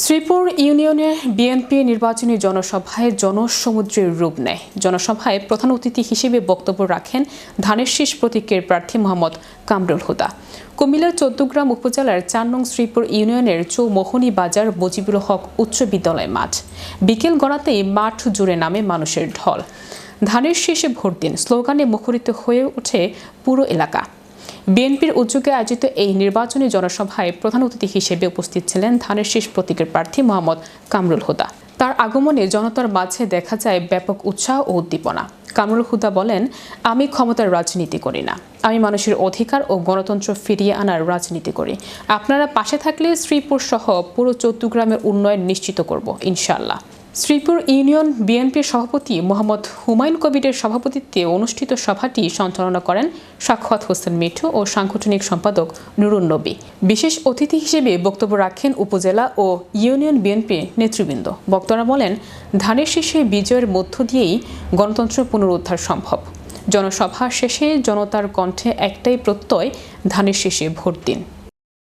শ্রীপুর ইউনিয়নে বিএনপি নির্বাচনী জনসভায় জনসমুদ্রের রূপ নেয়। জনসভায় প্রধান অতিথি হিসেবে বক্তব্য রাখেন ধানের শীষ প্রতীকের প্রার্থী মোহাম্মদ কামরুল হুদা। কুমিল্লার চৌদ্দগ্রাম উপজেলার ৪ নং শ্রীপুর ইউনিয়নের চৌমোহনী বাজার মুজিবুল হক উচ্চ বিদ্যালয় মাঠ। বিকেল গড়াতেই মাঠ জুড়ে নামে মানুষের ঢল। ধানের শীষে ভোট দিন স্লোগানে মুখরিত হয়ে ওঠে পুরো এলাকা। বিএনপির উদ্যোগে আয়োজিত এই নির্বাচনী জনসভায় প্রধান অতিথি হিসেবে উপস্থিত ছিলেন ধানের শীষ প্রতীকের প্রার্থী মোহাম্মদ কামরুল হুদা। তার আগমনে জনতার মাঝে দেখা যায় ব্যাপক উৎসাহ ও উদ্দীপনা। কামরুল হুদা বলেন, আমি ক্ষমতার রাজনীতি করি না, আমি মানুষের অধিকার ও গণতন্ত্র ফিরিয়ে আনার রাজনীতি করি। আপনারা পাশে থাকলে শ্রীপুর সহ পুরো চৌদ্দগ্রামের উন্নয়ন নিশ্চিত করব ইনশাআল্লাহ। শ্রীপুর ইউনিয়ন বিএনপির সভাপতি মোহাম্মদ হুমায়ুন কবিরের সভাপতিত্বে অনুষ্ঠিত সভাটি সঞ্চালনা করেন সাখাওয়াত হোসেন মিঠু ও সাংগঠনিক সম্পাদক নুরুন নবী। বিশেষ অতিথি হিসেবে বক্তব্য রাখেন উপজেলা ও ইউনিয়ন বিএনপি নেতৃবৃন্দ। বক্তারা বলেন, ধানের শীষে বিজয়ের মধ্য দিয়েই গণতন্ত্র পুনরুদ্ধার সম্ভব। জনসভা শেষে জনতার কণ্ঠে একটাই প্রত্যয়, ধানের শীষে ভোট দিন।